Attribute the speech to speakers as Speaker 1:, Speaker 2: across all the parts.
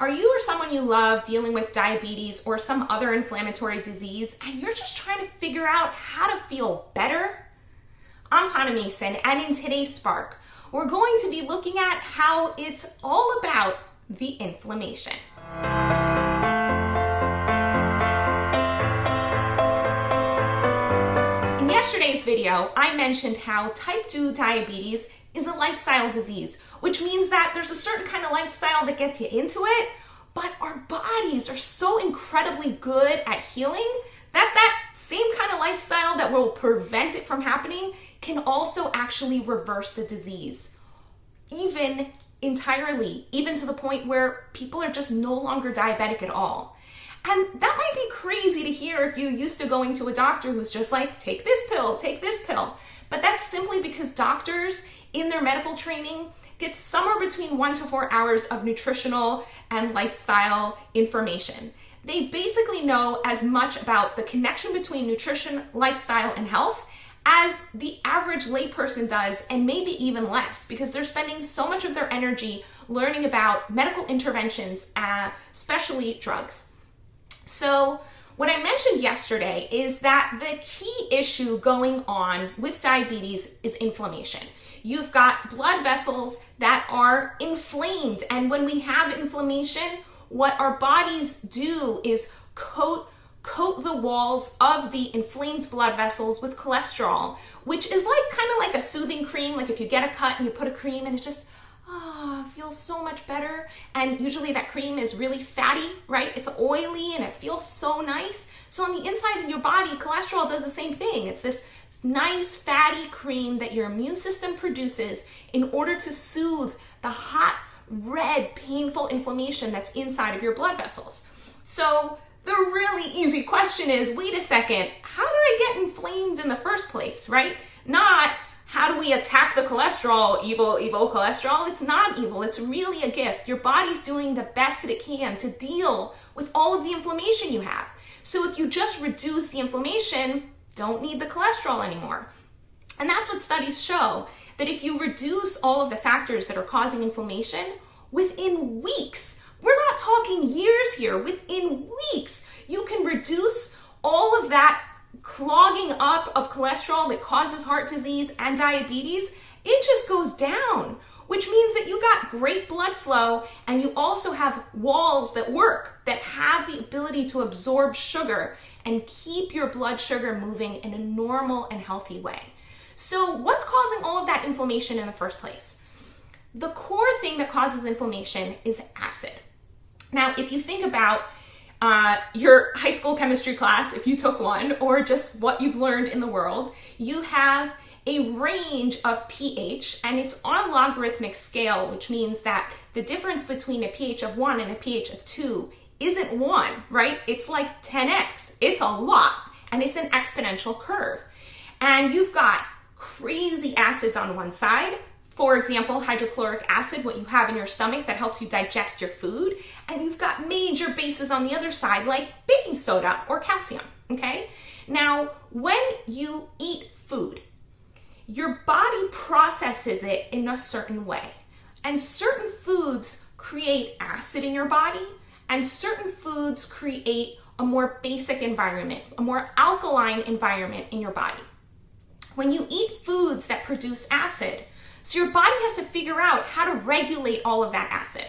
Speaker 1: Are you or someone you love dealing with diabetes or some other inflammatory disease and you're just trying to figure out how to feel better? I'm Hannah Mason, and in today's Spark, we're going to be looking at how it's all about the inflammation. In yesterday's video, I mentioned how type 2 diabetes is a lifestyle disease, which means that there's a certain kind of lifestyle that gets you into it, but our bodies are so incredibly good at healing that same kind of lifestyle that will prevent it from happening can also actually reverse the disease, even entirely, even to the point where people are just no longer diabetic at all. And that might be crazy to hear if you're used to going to a doctor who's just like, take this pill, take this pill. But that's simply because doctors in their medical training get somewhere between 1 to 4 hours of nutritional and lifestyle information. They basically know as much about the connection between nutrition, lifestyle, and health as the average layperson does, and maybe even less, because they're spending so much of their energy learning about medical interventions, especially drugs. So what I mentioned yesterday is that the key issue going on with diabetes is inflammation. You've got blood vessels that are inflamed, and when we have inflammation, what our bodies do is coat the walls of the inflamed blood vessels with cholesterol, which is like kind of like a soothing cream. Like if you get a cut and you put a cream and it just feels so much better. And usually that cream is really fatty, right? It's oily and it feels so nice. So on the inside of your body, cholesterol does the same thing. It's this nice fatty cream that your immune system produces in order to soothe the hot, red, painful inflammation that's inside of your blood vessels. So the really easy question is, wait a second, how did I get inflamed in the first place, right? Not how do we attack the cholesterol, evil cholesterol? It's not evil, it's really a gift. Your body's doing the best that it can to deal with all of the inflammation you have. So if you just reduce the inflammation, don't need the cholesterol anymore. And that's what studies show, that if you reduce all of the factors that are causing inflammation, within weeks, we're not talking years here, within weeks, you can reduce all of that clogging up of cholesterol that causes heart disease and diabetes. It just goes down, which means that you got great blood flow and you also have walls that work, that have the ability to absorb sugar and keep your blood sugar moving in a normal and healthy way. So what's causing all of that inflammation in the first place? The core thing that causes inflammation is acid. Now, if you think about your high school chemistry class, if you took one, or just what you've learned in the world, you have a range of pH, and it's on a logarithmic scale, which means that the difference between a pH of 1 and a pH of 2 isn't 1, right? It's like 10x. It's a lot, and it's an exponential curve. And you've got crazy acids on one side, for example, hydrochloric acid, what you have in your stomach that helps you digest your food, and you've got major bases on the other side, like baking soda or calcium, okay? Now, when you eat food, your body processes it in a certain way, and certain foods create acid in your body, and certain foods create a more basic environment, a more alkaline environment in your body. When you eat foods that produce acid, so your body has to figure out how to regulate all of that acid.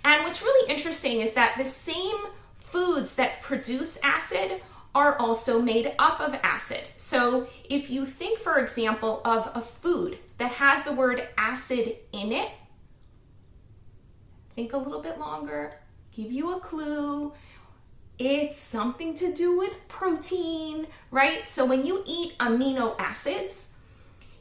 Speaker 1: And what's really interesting is that the same foods that produce acid are also made up of acid. So if you think, for example, of a food that has the word acid in it, think a little bit longer, give you a clue. It's something to do with protein, right? So when you eat amino acids,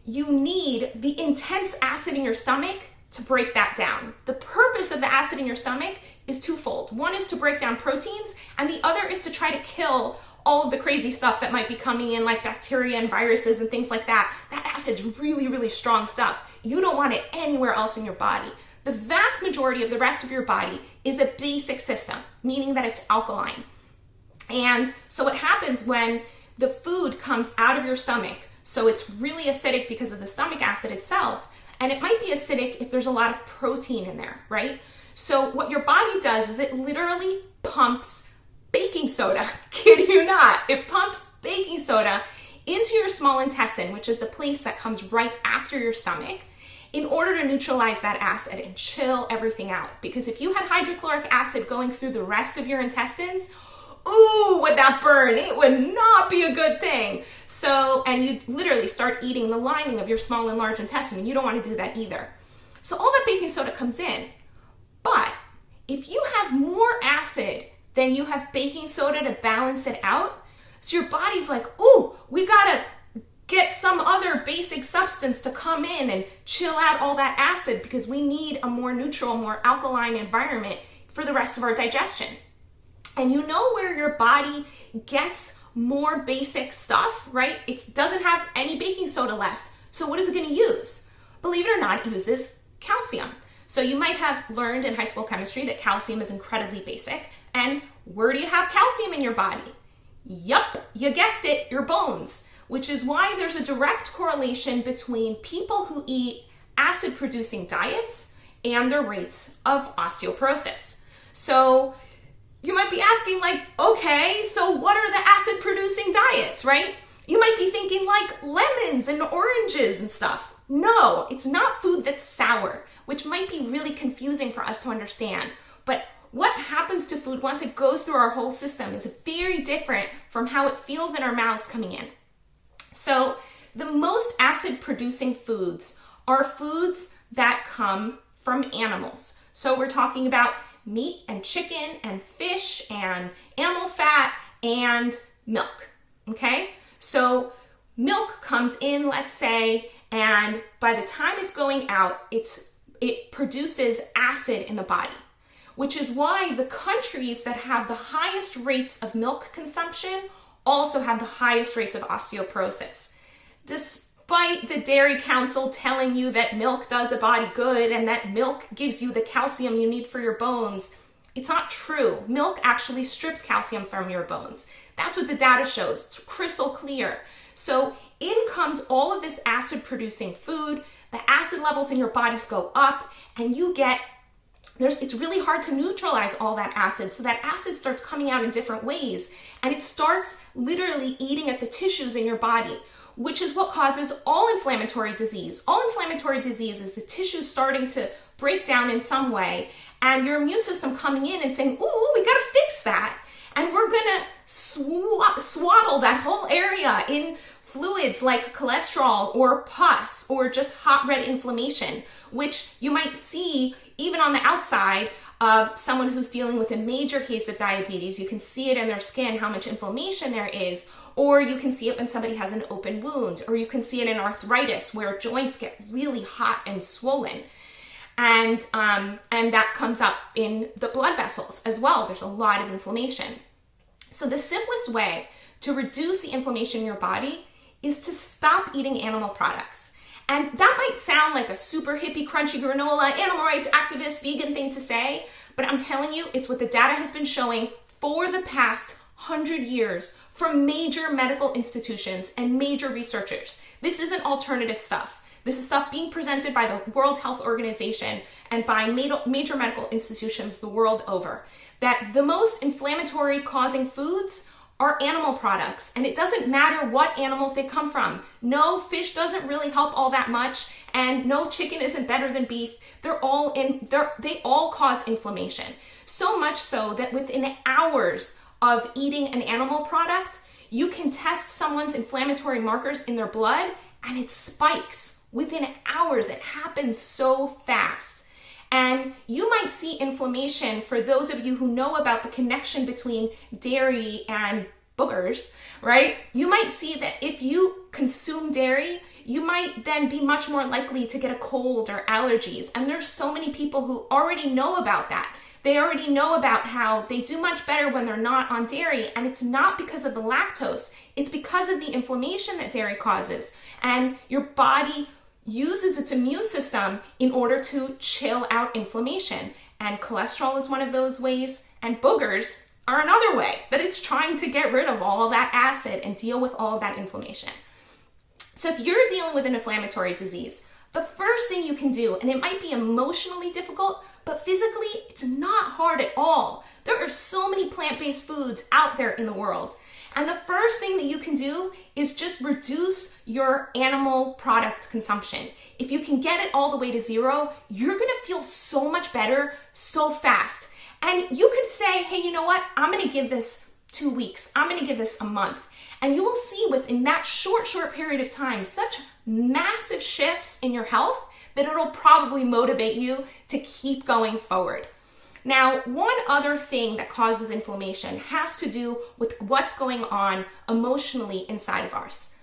Speaker 1: you need the intense acid in your stomach to break that down. The purpose of the acid in your stomach is twofold. One is to break down proteins, and the other is to try to kill all of the crazy stuff that might be coming in, like bacteria and viruses and things like that. That acid's really, really strong stuff. You don't want it anywhere else in your body. The vast majority of the rest of your body is a basic system, meaning that it's alkaline. And so what happens when the food comes out of your stomach, so it's really acidic because of the stomach acid itself, and it might be acidic if there's a lot of protein in there, right? So what your body does is it literally pumps baking soda. Kid you not. It pumps baking soda into your small intestine, which is the place that comes right after your stomach, in order to neutralize that acid and chill everything out. Because if you had hydrochloric acid going through the rest of your intestines, ooh, would that burn? It would not be a good thing. So, and you literally start eating the lining of your small and large intestine, and you don't want to do that either. So all that baking soda comes in. But if you have more acid than you have baking soda to balance it out, so your body's like, ooh, we gotta get some other basic substance to come in and chill out all that acid because we need a more neutral, more alkaline environment for the rest of our digestion. And you know where your body gets more basic stuff, right? It doesn't have any baking soda left. So what is it going to use? Believe it or not, it uses calcium. So you might have learned in high school chemistry that calcium is incredibly basic. And where do you have calcium in your body? Yup, you guessed it, your bones. Which is why there's a direct correlation between people who eat acid-producing diets and their rates of osteoporosis. So you might be asking, like, okay, so what are the acid-producing diets, right? You might be thinking like lemons and oranges and stuff. No, it's not food that's sour, which might be really confusing for us to understand. But what happens to food once it goes through our whole system is very different from how it feels in our mouths coming in. So the most acid-producing foods are foods that come from animals. So we're talking about meat and chicken and fish and animal fat and milk, okay? So milk comes in, let's say, and by the time it's going out, it produces acid in the body, which is why the countries that have the highest rates of milk consumption also have the highest rates of osteoporosis. Despite the Dairy Council telling you that milk does a body good and that milk gives you the calcium you need for your bones, it's not true. Milk actually strips calcium from your bones. That's what the data shows. It's crystal clear. So in comes all of this acid-producing food, the acid levels in your bodies go up, and you get it's really hard to neutralize all that acid. So that acid starts coming out in different ways, and it starts literally eating at the tissues in your body, which is what causes all inflammatory disease. All inflammatory disease is the tissue starting to break down in some way, and your immune system coming in and saying, ooh, we gotta fix that. And we're gonna swaddle that whole area in fluids like cholesterol or pus or just hot red inflammation, which you might see even on the outside of someone who's dealing with a major case of diabetes. You can see it in their skin, how much inflammation there is, or you can see it when somebody has an open wound, or you can see it in arthritis where joints get really hot and swollen. And that comes up in the blood vessels as well. There's a lot of inflammation. So the simplest way to reduce the inflammation in your body is to stop eating animal products. And that might sound like a super hippie, crunchy granola, animal rights activist, vegan thing to say, but I'm telling you, it's what the data has been showing for the past 100 years from major medical institutions and major researchers. This isn't alternative stuff. This is stuff being presented by the World Health Organization and by major medical institutions the world over, that the most inflammatory causing foods are animal products, and it doesn't matter what animals they come from. No, fish doesn't really help all that much, and no, chicken isn't better than beef. They all cause inflammation. So much so that within hours of eating an animal product, you can test someone's inflammatory markers in their blood, and it spikes within hours. It happens so fast. And you might see inflammation, for those of you who know about the connection between dairy and boogers, right? You might see that if you consume dairy, you might then be much more likely to get a cold or allergies. And there's so many people who already know about that. They already know about how they do much better when they're not on dairy. And it's not because of the lactose. It's because of the inflammation that dairy causes. And your body uses its immune system in order to chill out inflammation. And cholesterol is one of those ways, and boogers are another way that it's trying to get rid of all of that acid and deal with all of that inflammation. So if you're dealing with an inflammatory disease, the first thing you can do, and it might be emotionally difficult, but physically, it's not hard at all. There are so many plant-based foods out there in the world. And the first thing that you can do is just reduce your animal product consumption. If you can get it all the way to zero, you're gonna feel so much better so fast. And you could say, hey, you know what? I'm gonna give this 2 weeks. I'm gonna give this a month. And you will see within that short period of time, such massive shifts in your health that it'll probably motivate you to keep going forward. Now, one other thing that causes inflammation has to do with what's going on emotionally inside of us.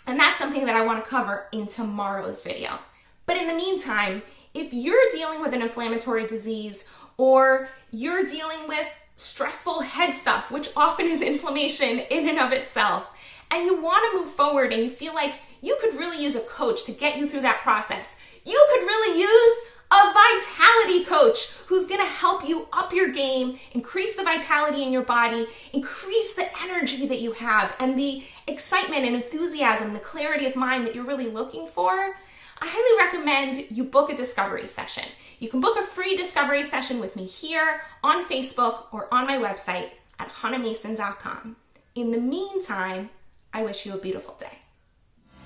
Speaker 1: And that's something that I want to cover in tomorrow's video. But in the meantime, if you're dealing with an inflammatory disease or you're dealing with stressful head stuff, which often is inflammation in and of itself, and you want to move forward and you feel like you could really use a coach to get you through that process, you could really use a vitality coach who's gonna help you up your game, increase the vitality in your body, increase the energy that you have, and the excitement and enthusiasm, the clarity of mind that you're really looking for. I highly recommend you book a discovery session. You can book a free discovery session with me here on Facebook or on my website at hanamason.com. In the meantime, I wish you a beautiful day.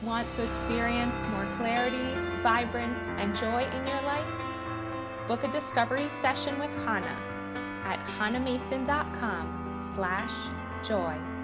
Speaker 2: Want to experience more clarity, vibrance, and joy in your life? Book a discovery session with Hana at hanamason.com/joy.